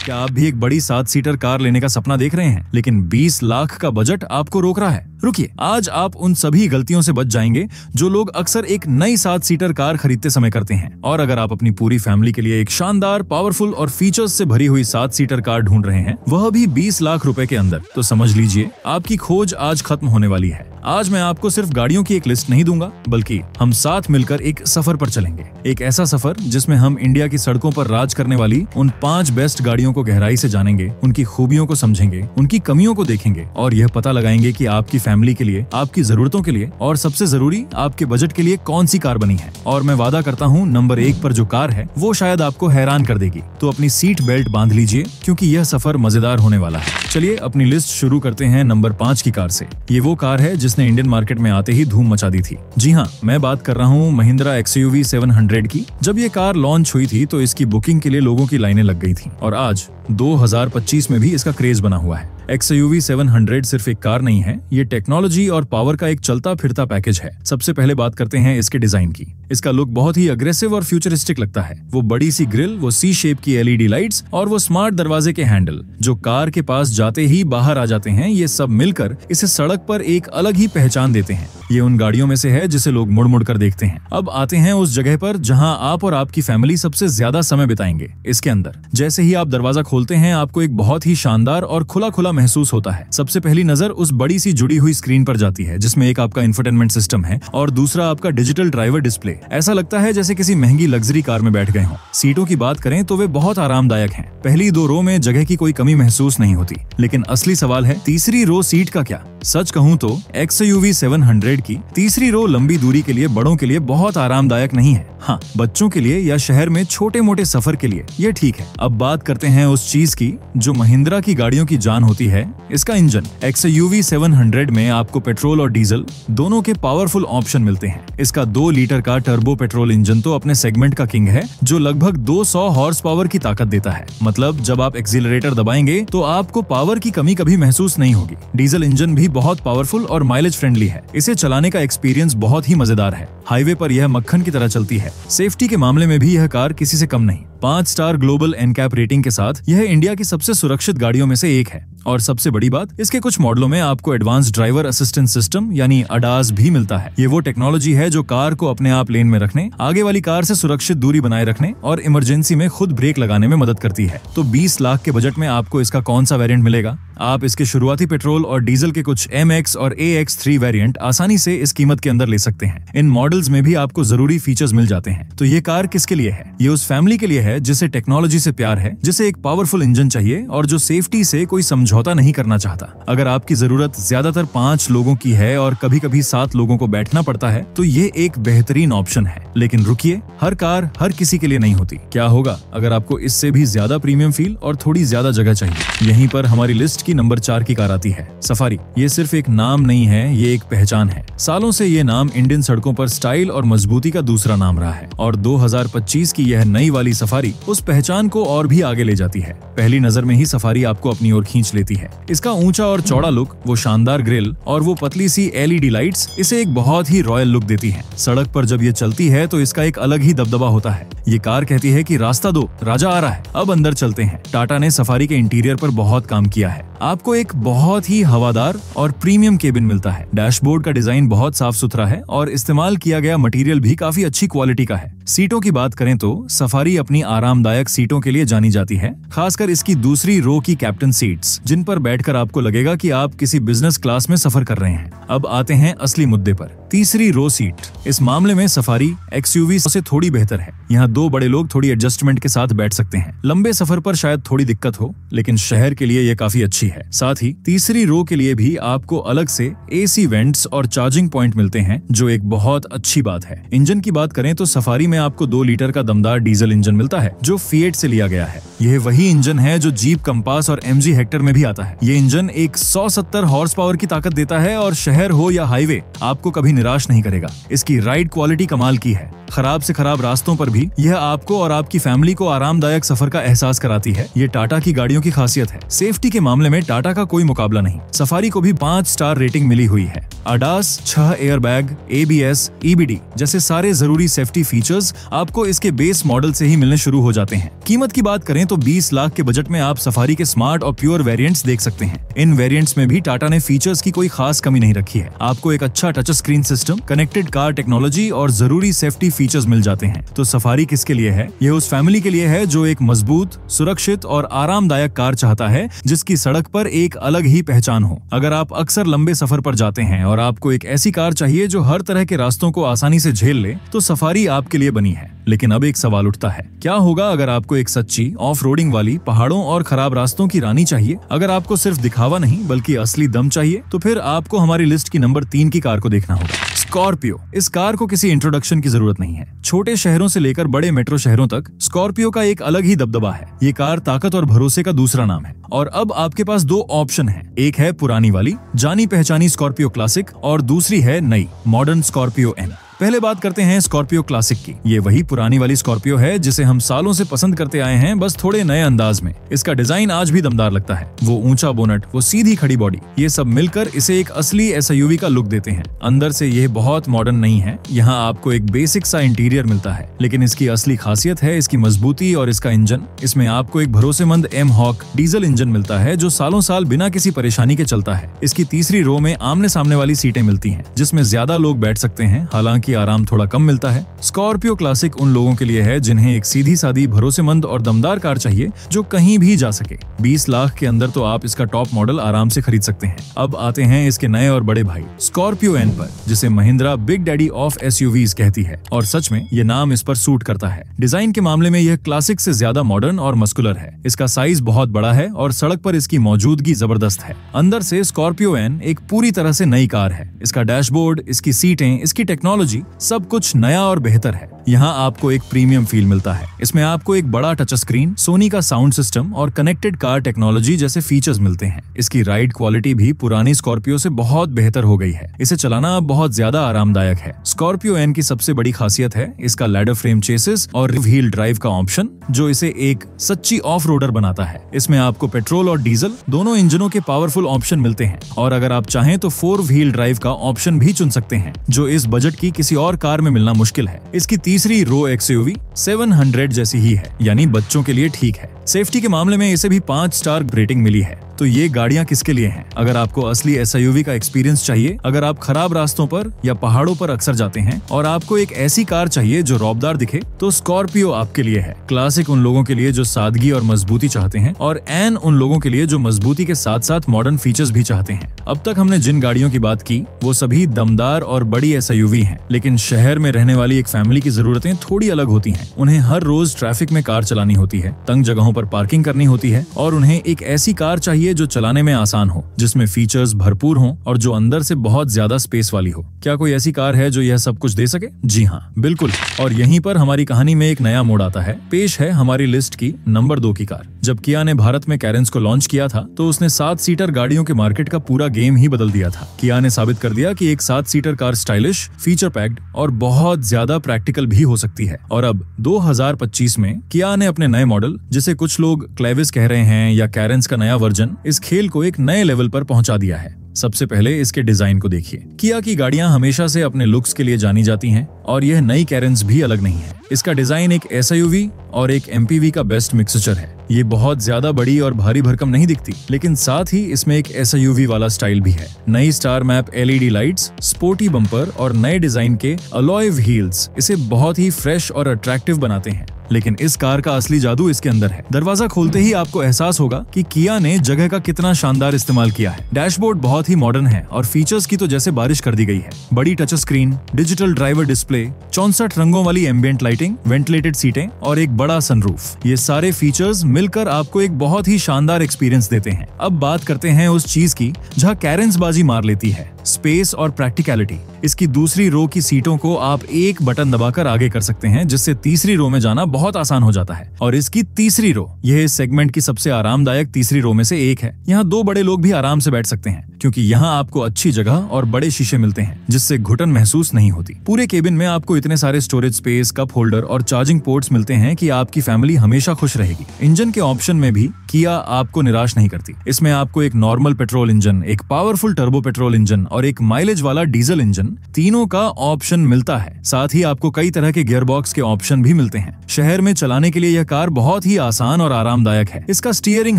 क्या आप भी एक बड़ी 7 सीटर कार लेने का सपना देख रहे हैं, लेकिन 20 लाख का बजट आपको रोक रहा है? रुकिए, आज आप उन सभी गलतियों से बच जाएंगे जो लोग अक्सर एक नई 7 सीटर कार खरीदते समय करते हैं। और अगर आप अपनी पूरी फैमिली के लिए एक शानदार, पावरफुल और फीचर्स से भरी हुई 7 सीटर कार ढूंढ रहे हैं, वह भी 20 लाख रुपए के अंदर, तो समझ लीजिए आपकी खोज आज खत्म होने वाली है। आज मैं आपको सिर्फ गाड़ियों की एक लिस्ट नहीं दूंगा, बल्कि हम साथ मिलकर एक सफर पर चलेंगे। एक ऐसा सफर जिसमें हम इंडिया की सड़कों पर राज करने वाली उन 5 बेस्ट गाड़ियों को गहराई से जानेंगे, उनकी खूबियों को समझेंगे, उनकी कमियों को देखेंगे और यह पता लगाएंगे कि आपकी फैमिली के लिए, आपकी जरूरतों के लिए और सबसे जरूरी आपके बजट के लिए कौन सी कार बनी है। और मैं वादा करता हूँ, नंबर 1 पर जो कार है वो शायद आपको हैरान कर देगी। तो अपनी सीट बेल्ट बांध लीजिए, क्योंकि यह सफर मजेदार होने वाला है। चलिए अपनी लिस्ट शुरू करते हैं नंबर 5 की कार से। ये वो कार है जिसने इंडियन मार्केट में आते ही धूम मचा दी थी। जी हाँ, मैं बात कर रहा हूँ महिंद्रा XUV 700 की। जब ये कार लॉन्च हुई थी तो इसकी बुकिंग के लिए लोगों की लाइनें लग गई थी और आज 2025 में भी इसका क्रेज बना हुआ है। XUV 700 सिर्फ एक कार नहीं है, ये टेक्नोलॉजी और पावर का एक चलता फिरता पैकेज है। सबसे पहले बात करते हैं इसके डिजाइन की। इसका लुक बहुत ही अग्रेसिव और फ्यूचरिस्टिक लगता है। वो बड़ी सी ग्रिल, वो C शेप की LED लाइट्स और वो स्मार्ट दरवाजे के हैंडल जो कार के पास जाते ही बाहर आ जाते हैं, ये सब मिलकर इसे सड़क पर एक अलग ही पहचान देते हैं। ये उन गाड़ियों में से है जिसे लोग मुड़ मुड़ कर देखते हैं। अब आते हैं उस जगह पर जहां आप और आपकी फैमिली सबसे ज्यादा समय बिताएंगे, इसके अंदर। जैसे ही आप दरवाजा खोलते हैं, आपको एक बहुत ही शानदार और खुला खुला महसूस होता है। सबसे पहली नजर उस बड़ी सी जुड़ी हुई स्क्रीन पर जाती है, जिसमें एक आपका इंफोटेनमेंट सिस्टम है और दूसरा आपका डिजिटल ड्राइवर डिस्प्ले। ऐसा लगता है जैसे किसी महंगी लग्जरी कार में बैठ गए हों। सीटों की बात करें तो वे बहुत आरामदायक हैं। पहली 2 रो में जगह की कोई कमी महसूस नहीं होती। लेकिन असली सवाल है, तीसरी रो सीट का क्या? सच कहूँ तो XUV 700 की तीसरी रो लंबी दूरी के लिए, बड़ों के लिए बहुत आरामदायक नहीं है। हाँ, बच्चों के लिए या शहर में छोटे मोटे सफर के लिए ये ठीक है। अब बात करते हैं उस चीज की जो महिंद्रा की गाड़ियों की जान होती है, इसका इंजन। XUV 700 में आपको पेट्रोल और डीजल दोनों के पावरफुल ऑप्शन मिलते हैं। इसका 2 लीटर का टर्बो पेट्रोल इंजन तो अपने सेगमेंट का किंग है, जो लगभग 200 हॉर्स पावर की ताकत देता है। मतलब जब आप एक्सीलरेटर दबाएंगे तो आपको पावर की कमी कभी महसूस नहीं होगी। डीजल इंजन भी बहुत पावरफुल और माइलेज फ्रेंडली है। इसे चलाने का एक्सपीरियंस बहुत ही मजेदार है। हाईवे पर यह मक्खन की तरह चलती है। सेफ्टी के मामले में भी यह कार किसी से कम नहीं। 5 स्टार ग्लोबल NCAP रेटिंग के साथ यह इंडिया की सबसे सुरक्षित गाड़ियों में से एक है। और सबसे बड़ी बात, इसके कुछ मॉडलों में आपको एडवांस ड्राइवर असिस्टेंट सिस्टम यानी ADAS भी मिलता है। ये वो टेक्नोलॉजी है जो कार को अपने आप लेन में रखने, आगे वाली कार से सुरक्षित दूरी बनाए रखने और इमरजेंसी में खुद ब्रेक लगाने में मदद करती है। तो 20 लाख के बजट में आपको इसका कौन सा वेरिएंट मिलेगा? आप इसके शुरुआती पेट्रोल और डीजल के कुछ MX और AX3 वेरिएंट आसानी से इस कीमत के अंदर ले सकते हैं। इन मॉडल्स में भी आपको जरूरी फीचर्स मिल जाते हैं। तो ये कार किसके लिए है? ये उस फैमिली के लिए है जिसे टेक्नोलॉजी से प्यार है, जिसे एक पावरफुल इंजन चाहिए और जो सेफ्टी से कोई समझौता नहीं करना चाहता। अगर आपकी जरूरत ज्यादातर 5 लोगों की है और कभी कभी 7 लोगों को बैठना पड़ता है, तो ये एक बेहतरीन ऑप्शन है। लेकिन रुकिए, हर कार हर किसी के लिए नहीं होती। क्या होगा अगर आपको इससे भी ज्यादा प्रीमियम फील और थोड़ी ज्यादा जगह चाहिए? यहीं पर हमारी लिस्ट की नंबर 4 की कार आती है, सफारी। ये सिर्फ एक नाम नहीं है, ये एक पहचान है। सालों से ये नाम इंडियन सड़कों पर स्टाइल और मजबूती का दूसरा नाम रहा है और 2025 की यह नई वाली सफारी उस पहचान को और भी आगे ले जाती है। पहली नजर में ही सफारी आपको अपनी ओर खींच लेती है। इसका ऊंचा और चौड़ा लुक, वो शानदार ग्रिल और वो पतली सी LED लाइट्स इसे एक बहुत ही रॉयल लुक देती हैं। सड़क पर जब ये चलती है तो इसका एक अलग ही दबदबा होता है। ये कार कहती है कि रास्ता दो, राजा आ रहा है, अब अंदर चलते हैं। टाटा ने सफारी के इंटीरियर पर बहुत काम किया है। आपको एक बहुत ही हवादार और प्रीमियम केबिन मिलता है। डैशबोर्ड का डिजाइन बहुत साफ सुथरा है और इस्तेमाल किया गया मटेरियल भी काफी अच्छी क्वालिटी का है। सीटों की बात करें तो सफारी अपनी आरामदायक सीटों के लिए जानी जाती है, खासकर इसकी दूसरी रो की कैप्टन सीट्स, जिन पर बैठकर आपको लगेगा कि आप किसी बिजनेस क्लास में सफर कर रहे हैं। अब आते हैं असली मुद्दे पर, तीसरी रो सीट। इस मामले में सफारी XUV से थोड़ी बेहतर है। यहाँ 2 बड़े लोग थोड़ी एडजस्टमेंट के साथ बैठ सकते हैं। लंबे सफर पर शायद थोड़ी दिक्कत हो, लेकिन शहर के लिए ये काफी अच्छी है। साथ ही तीसरी रो के लिए भी आपको अलग से AC वेंट्स और चार्जिंग पॉइंट मिलते हैं, जो एक बहुत अच्छी बात है। इंजन की बात करें तो सफारी में आपको 2 लीटर का दमदार डीजल इंजन मिलता है, जो फिएट से लिया गया है। यह वही इंजन है जो जीप कंपास और MG हेक्टर में भी आता है। ये इंजन एक 170 हॉर्स पावर की ताकत देता है और शहर हो या हाईवे आपको कभी निराश नहीं करेगा। इसकी राइड क्वालिटी कमाल की है। खराब से खराब रास्तों पर भी यह आपको और आपकी फैमिली को आरामदायक सफर का एहसास कराती है। ये टाटा की गाड़ियों की खासियत है। सेफ्टी के मामले में टाटा का कोई मुकाबला नहीं। सफारी को भी 5 स्टार रेटिंग मिली हुई है। ADAS, 6 एयरबैग, ABS, EBD जैसे सारे जरूरी सेफ्टी फीचर्स आपको इसके बेस मॉडल से ही मिलने शुरू हो जाते हैं। कीमत की बात करें तो 20 लाख के बजट में आप सफारी के स्मार्ट और प्योर वेरिएंट्स देख सकते हैं। इन वेरिएंट्स में भी टाटा ने फीचर्स की कोई खास कमी नहीं रखी है। आपको एक अच्छा touch screen system, connected car technology और जरूरी सेफ्टी फीचर्स मिल जाते हैं। तो सफारी किसके लिए है? यह उस फैमिली के लिए है जो एक मजबूत, सुरक्षित और आरामदायक कार चाहता है जिसकी सड़क पर एक अलग ही पहचान हो। अगर आप अक्सर लंबे सफर पर जाते हैं और आपको एक ऐसी कार चाहिए जो हर तरह के रास्तों को आसानी से झेल ले, तो सफारी आपके लिए बनी है। लेकिन अब एक सवाल उठता है, क्या होगा अगर आपको एक सच्ची ऑफ रोडिंग वाली, पहाड़ों और खराब रास्तों की रानी चाहिए? अगर आपको सिर्फ दिखावा नहीं बल्कि असली दम चाहिए, तो फिर आपको हमारी लिस्ट की नंबर 3 की कार को देखना होगा, स्कॉर्पियो। इस कार को किसी इंट्रोडक्शन की जरूरत नहीं है। छोटे शहरों से लेकर बड़े मेट्रो शहरों तक स्कॉर्पियो का एक अलग ही दबदबा है। ये कार ताकत और भरोसे का दूसरा नाम है। और अब आपके पास 2 ऑप्शन हैं। एक है पुरानी वाली, जानी पहचानी स्कॉर्पियो क्लासिक, और दूसरी है नई, मॉडर्न स्कॉर्पियो एन। पहले बात करते हैं स्कॉर्पियो क्लासिक की। ये वही पुरानी वाली स्कॉर्पियो है जिसे हम सालों से पसंद करते आए हैं, बस थोड़े नए अंदाज में। इसका डिजाइन आज भी दमदार लगता है। वो ऊंचा बोनट, वो सीधी खड़ी बॉडी, ये सब मिलकर इसे एक असली SUV का लुक देते हैं। अंदर से ये बहुत मॉडर्न नहीं है। यहाँ आपको एक बेसिक सा इंटीरियर मिलता है, लेकिन इसकी असली खासियत है इसकी मजबूती और इसका इंजन। इसमें आपको एक भरोसेमंद M-Hawk डीजल इंजन मिलता है जो सालों साल बिना किसी परेशानी के चलता है। इसकी तीसरी रो में आमने सामने वाली सीटें मिलती हैं, जिसमें ज्यादा लोग बैठ सकते हैं, हालांकि आराम थोड़ा कम मिलता है। स्कॉर्पियो क्लासिक उन लोगों के लिए है जिन्हें एक सीधी सादी, भरोसेमंद और दमदार कार चाहिए जो कहीं भी जा सके। 20 लाख के अंदर तो आप इसका टॉप मॉडल आराम से खरीद सकते हैं। अब आते हैं इसके नए और बड़े भाई स्कॉर्पियो एन पर, जिसे Mahindra big daddy of SUVs कहती है। और सच में ये नाम इस पर सूट करता है। डिजाइन के मामले में यह क्लासिक से ज्यादा मॉडर्न और मस्कुलर है। इसका साइज बहुत बड़ा है और सड़क पर इसकी मौजूदगी जबरदस्त है। अंदर से स्कॉर्पियो एन एक पूरी तरह से नई कार है। इसका डैशबोर्ड, इसकी सीटें, इसकी टेक्नोलॉजी, सब कुछ नया और बेहतर है। यहाँ आपको एक प्रीमियम फील मिलता है। इसमें आपको एक बड़ा टच स्क्रीन, सोनी का साउंड सिस्टम और कनेक्टेड कार टेक्नोलॉजी जैसे फीचर्स मिलते हैं। इसकी राइड क्वालिटी भी पुरानी स्कॉर्पियो से बहुत बेहतर हो गई है। इसे चलाना अब बहुत ज्यादा आरामदायक है। स्कॉर्पियो एन की सबसे बड़ी खासियत है इसका लैडर फ्रेम चेसिस और व्हील ड्राइव का ऑप्शन, जो इसे एक सच्ची ऑफ रोडर बनाता है। इसमें आपको पेट्रोल और डीजल दोनों इंजनों के पावरफुल ऑप्शन मिलते हैं, और अगर आप चाहें तो 4 व्हील ड्राइव का ऑप्शन भी चुन सकते हैं, जो इस बजट की किसी और कार में मिलना मुश्किल है। इसकी तीसरी रो XUV 700 जैसी ही है, यानी बच्चों के लिए ठीक है। सेफ्टी के मामले में इसे भी 5 स्टार रेटिंग मिली है। तो ये गाड़ियां किसके लिए हैं? अगर आपको असली SUV का एक्सपीरियंस चाहिए, अगर आप खराब रास्तों पर या पहाड़ों पर अक्सर जाते हैं और आपको एक ऐसी कार चाहिए जो रौबदार दिखे, तो स्कॉर्पियो आपके लिए है। क्लासिक उन लोगों के लिए जो सादगी और मजबूती चाहते हैं, और एन उन लोगों के लिए जो मजबूती के साथ साथ मॉडर्न फीचर्स भी चाहते हैं। अब तक हमने जिन गाड़ियों की बात की वो सभी दमदार और बड़ी SUV हैं, लेकिन शहर में रहने वाली एक फैमिली की जरूरतें थोड़ी अलग होती हैं। उन्हें हर रोज ट्रैफिक में कार चलानी होती है, तंग जगहों पर पार्किंग करनी होती है, और उन्हें एक ऐसी कार चाहिए जो चलाने में आसान हो, जिसमें फीचर्स भरपूर हों और जो अंदर से बहुत ज्यादा स्पेस वाली हो। क्या कोई ऐसी कार है जो यह सब कुछ दे सके? जी हाँ, बिल्कुल। और यहीं पर हमारी कहानी में एक नया मोड़ आता है। पेश है हमारी लिस्ट की नंबर 2 की कार। जब किया ने भारत में कैरेंस को लॉन्च किया था, तो उसने 7 सीटर गाड़ियों के मार्केट का पूरा गेम ही बदल दिया था। किया ने साबित कर दिया कि एक 7 seater car stylish, feature packed और बहुत ज्यादा प्रैक्टिकल भी हो सकती है। और अब 2025 में किया ने अपने नए मॉडल, जिसे कुछ लोग क्लेविस कह रहे हैं या कैरेंस का नया वर्जन, इस खेल को एक नए लेवल पर पहुंचा दिया है। सबसे पहले इसके डिजाइन को देखिए। किया की गाड़ियां हमेशा से अपने लुक्स के लिए जानी जाती हैं, और यह नई कैरेंस भी अलग नहीं है। इसका डिजाइन एक SUV और एक MPV का बेस्ट मिक्सचर है। ये बहुत ज्यादा बड़ी और भारी भरकम नहीं दिखती, लेकिन साथ ही इसमें एक SUV वाला स्टाइल भी है। नई star map LED lights, sporty bumper और नए डिजाइन के अलॉय व्हील्स इसे बहुत ही फ्रेश और अट्रैक्टिव बनाते हैं। लेकिन इस कार का असली जादू इसके अंदर है। दरवाजा खोलते ही आपको एहसास होगा कि किया ने जगह का कितना शानदार इस्तेमाल किया है। डैशबोर्ड बहुत ही मॉडर्न है और फीचर्स की तो जैसे बारिश कर दी गई है। बड़ी touch screen, digital driver display, 64 रंगों वाली एम्बिएंट लाइटिंग, वेंटिलेटेड सीटें और एक बड़ा सनरूफ, ये सारे फीचर्स मिलकर आपको एक बहुत ही शानदार एक्सपीरियंस देते हैं। अब बात करते हैं उस चीज की जहां कैरेंस बाजी मार लेती है, स्पेस और प्रैक्टिकलिटी। इसकी दूसरी रो की सीटों को आप एक बटन दबाकर आगे कर सकते हैं, जिससे तीसरी रो में जाना बहुत आसान हो जाता है। और इसकी तीसरी रो, यह इस सेगमेंट की सबसे आरामदायक तीसरी रो में से एक है। यहाँ 2 बड़े लोग भी आराम से बैठ सकते हैं, क्योंकि यहाँ आपको अच्छी जगह और बड़े शीशे मिलते हैं, जिससे घुटन महसूस नहीं होती। पूरे केबिन में आपको इतने सारे स्टोरेज स्पेस, कप होल्डर और चार्जिंग पोर्ट्स मिलते हैं कि आपकी फैमिली हमेशा खुश रहेगी। इंजन के ऑप्शन में भी किया आपको निराश नहीं करती। इसमें आपको एक नॉर्मल पेट्रोल इंजन, एक पावरफुल टर्बो पेट्रोल इंजन और एक माइलेज वाला डीजल इंजन, तीनों का ऑप्शन मिलता है। साथ ही आपको कई तरह के गियर बॉक्स के ऑप्शन भी मिलते हैं। शहर में चलाने के लिए यह कार बहुत ही आसान और आरामदायक है। इसका स्टीयरिंग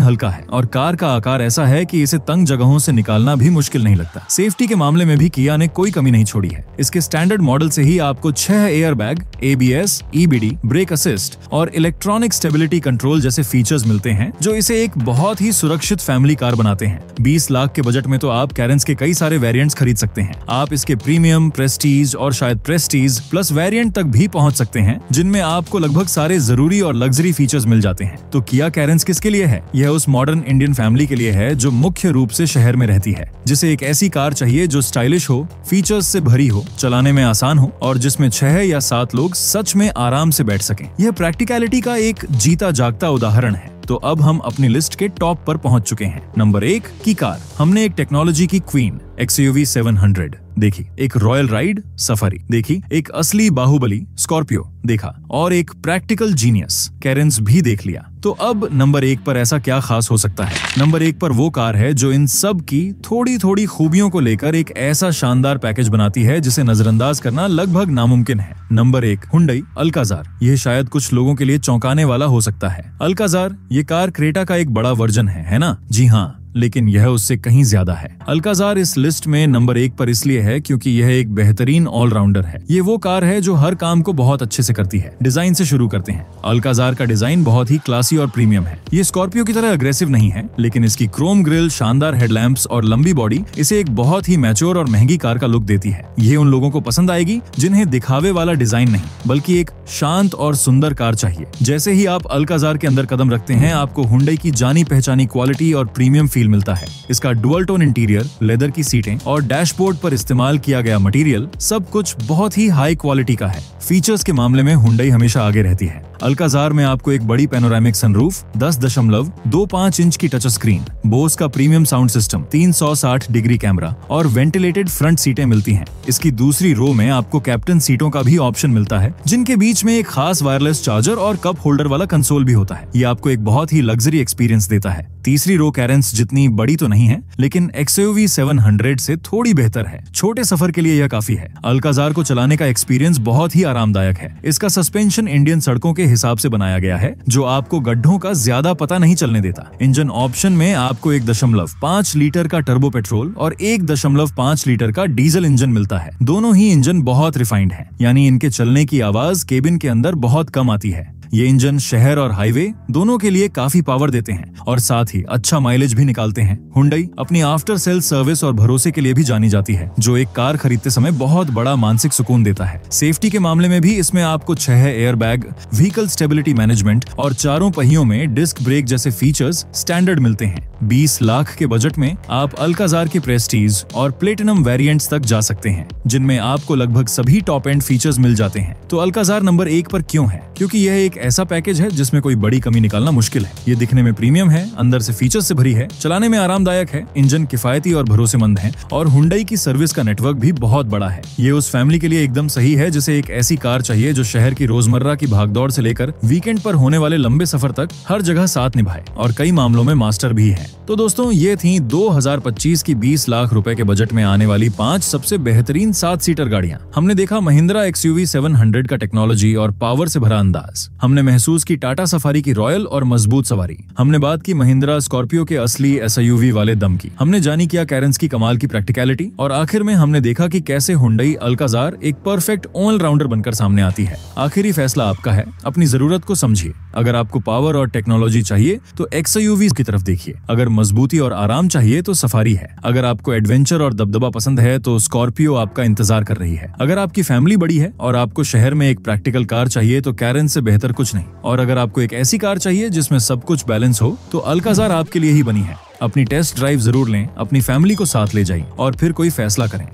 हल्का है और कार का आकार ऐसा है कि इसे तंग जगहों से निकालना भी मुश्किल नहीं लगता। सेफ्टी के मामले में भी किया ने कोई कमी नहीं छोड़ी है। इसके स्टैंडर्ड मॉडल से ही आपको 6 air bag, ABS, EBD, brake assist और इलेक्ट्रॉनिक स्टेबिलिटी कंट्रोल जैसे फीचर्स मिलते हैं, जो इसे एक बहुत ही सुरक्षित फैमिली कार बनाते हैं। 20 लाख के बजट में तो आप कैरेंस के कई सारे वेरिएंट्स खरीद सकते हैं। आप इसके प्रीमियम, प्रेस्टीज और शायद प्रेस्टीज प्लस वेरिएंट तक भी पहुंच सकते हैं, जिनमें आपको लगभग सारे जरूरी और लग्जरी फीचर्स मिल जाते हैं। तो किया कैरेंस किसके लिए है? यह उस मॉडर्न इंडियन फैमिली के लिए है जो मुख्य रूप से शहर में रहती है, जिसे एक ऐसी कार चाहिए जो स्टाइलिश हो, फीचर्स से भरी हो, चलाने में आसान हो और जिसमें 6 या 7 लोग सच में आराम से बैठ सकें। यह प्रैक्टिकलिटी का एक जीता जागता उदाहरण है। तो अब हम अपनी लिस्ट के टॉप पर पहुंच चुके हैं। नंबर 1 की कार। हमने एक टेक्नोलॉजी की क्वीन XUV 700 देखी, एक रॉयल राइड सफारी देखी, एक असली बाहुबली स्कॉर्पियो देखा और एक प्रैक्टिकल जीनियस कैरेंस भी देख लिया। तो अब नंबर 1 पर ऐसा क्या खास हो सकता है? नंबर 1 पर वो कार है जो इन सब की थोड़ी थोड़ी खूबियों को लेकर एक ऐसा शानदार पैकेज बनाती है जिसे नजरअंदाज करना लगभग नामुमकिन है। Number 1 Hyundai Alcazar. यह शायद कुछ लोगों के लिए चौंकाने वाला हो सकता है। अल्काजार ये कार क्रेटा का एक बड़ा वर्जन है ना? जी हाँ, लेकिन यह उससे कहीं ज्यादा है। अल्काजार इस लिस्ट में नंबर 1 पर इसलिए है क्योंकि यह एक बेहतरीन ऑलराउंडर है। ये वो कार है जो हर काम को बहुत अच्छे से करती है। डिजाइन से शुरू करते हैं। अल्काजार का डिजाइन बहुत ही क्लासी और प्रीमियम है। ये स्कॉर्पियो की तरह अग्रेसिव नहीं है, लेकिन इसकी क्रोम ग्रिल, शानदार हेडलैम्प्स और लंबी बॉडी इसे एक बहुत ही मैच्योर और महंगी कार का लुक देती है। ये उन लोगों को पसंद आएगी जिन्हें दिखावे वाला डिजाइन नहीं, बल्कि एक शांत और सुंदर कार चाहिए। जैसे ही आप अल्काजार के अंदर कदम रखते हैं, आपको हुंडई की जानी पहचानी क्वालिटी और प्रीमियम फील मिलता है। इसका डुअल टोन इंटीरियर, लेदर की सीटें और डैशबोर्ड पर इस्तेमाल किया गया मटेरियल सब कुछ बहुत ही हाई क्वालिटी का है। फीचर्स के मामले में हुंडई हमेशा आगे रहती है। अल्काजार में आपको एक बड़ी पैनोरामिक सनरूफ, 10.25 इंच की टच स्क्रीन, बोस का premium sound system, 360 degree camera और वेंटिलेटेड फ्रंट सीटें मिलती हैं। इसकी दूसरी रो में आपको कैप्टन सीटों का भी ऑप्शन मिलता है, जिनके बीच में एक खास वायरलेस चार्जर और कप होल्डर वाला कंसोल भी होता है। ये आपको एक बहुत ही लग्जरी एक्सपीरियंस देता है। तीसरी रो कैरेंस जितनी बड़ी तो नहीं है, लेकिन XUV 700 से थोड़ी बेहतर है। छोटे सफर के लिए यह काफी है। अल्काजार को चलाने का एक्सपीरियंस बहुत ही आरामदायक है। इसका सस्पेंशन इंडियन सड़कों के हिसाब से बनाया गया है, जो आपको गड्ढों का ज्यादा पता नहीं चलने देता। इंजन ऑप्शन में आपको 1.5 लीटर का टर्बो पेट्रोल और 1.5 लीटर का डीजल इंजन मिलता है। दोनों ही इंजन बहुत रिफाइंड हैं, यानी इनके चलने की आवाज केबिन के अंदर बहुत कम आती है। ये इंजन शहर और हाईवे दोनों के लिए काफी पावर देते हैं और साथ ही अच्छा माइलेज भी निकालते हैं। हुंडई अपनी आफ्टर सेल सर्विस और भरोसे के लिए भी जानी जाती है, जो एक कार खरीदते समय बहुत बड़ा मानसिक सुकून देता है। सेफ्टी के मामले में भी इसमें आपको 6 air bag, vehicle stability management और चारों पहियों में डिस्क ब्रेक जैसे फीचर्स स्टैंडर्ड मिलते हैं। 20 लाख के बजट में आप अल्काजार के प्रेस्टीज और प्लेटिनम वेरिएंट्स तक जा सकते हैं, जिनमें आपको लगभग सभी टॉप एंड फीचर्स मिल जाते हैं। तो अल्काजार नंबर 1 पर क्यों है? क्योंकि यह एक ऐसा पैकेज है जिसमें कोई बड़ी कमी निकालना मुश्किल है। ये दिखने में प्रीमियम है, अंदर से फीचर्स से भरी है, चलाने में आरामदायक है, इंजन किफायती और भरोसेमंद है और हुंडई की सर्विस का नेटवर्क भी बहुत बड़ा है। ये उस फैमिली के लिए एकदम सही है जिसे एक ऐसी कार चाहिए जो शहर की रोजमर्रा की भागदौड़ से लेकर वीकेंड पर होने वाले लंबे सफर तक हर जगह साथ निभाए और कई मामलों में मास्टर भी है। तो दोस्तों, ये थी 2025 की 20 लाख रुपए के बजट में आने वाली 5 सबसे बेहतरीन 7 सीटर गाड़ियां। हमने देखा महिंद्रा XUV 700 का टेक्नोलॉजी और पावर से भरा अंदाज। हमने महसूस की टाटा सफारी की रॉयल और मजबूत सवारी। हमने बात की महिंद्रा स्कॉर्पियो के असली SUV वाले दम की। हमने जानी किया कैरेंस की कमाल की प्रैक्टिकलिटी और आखिर में हमने देखा कि कैसे हुंडई अल्काजार एक परफेक्ट ऑलराउंडर बनकर सामने आती है। आखिरी फैसला आपका है, अपनी जरूरत को समझिए। अगर आपको पावर और टेक्नोलॉजी चाहिए तो XUV की तरफ देखिए। अगर मजबूती और आराम चाहिए तो सफारी है। अगर आपको एडवेंचर और दबदबा पसंद है तो स्कॉर्पियो आपका इंतजार कर रही है। अगर आपकी फैमिली बड़ी है और आपको शहर में एक प्रैक्टिकल कार चाहिए तो कैरेंस से बेहतर कुछ नहीं। और अगर आपको एक ऐसी कार चाहिए जिसमें सब कुछ बैलेंस हो तो अल्काजार आपके लिए ही बनी है। अपनी टेस्ट ड्राइव जरूर लें, अपनी फैमिली को साथ ले जाइए और फिर कोई फैसला करें।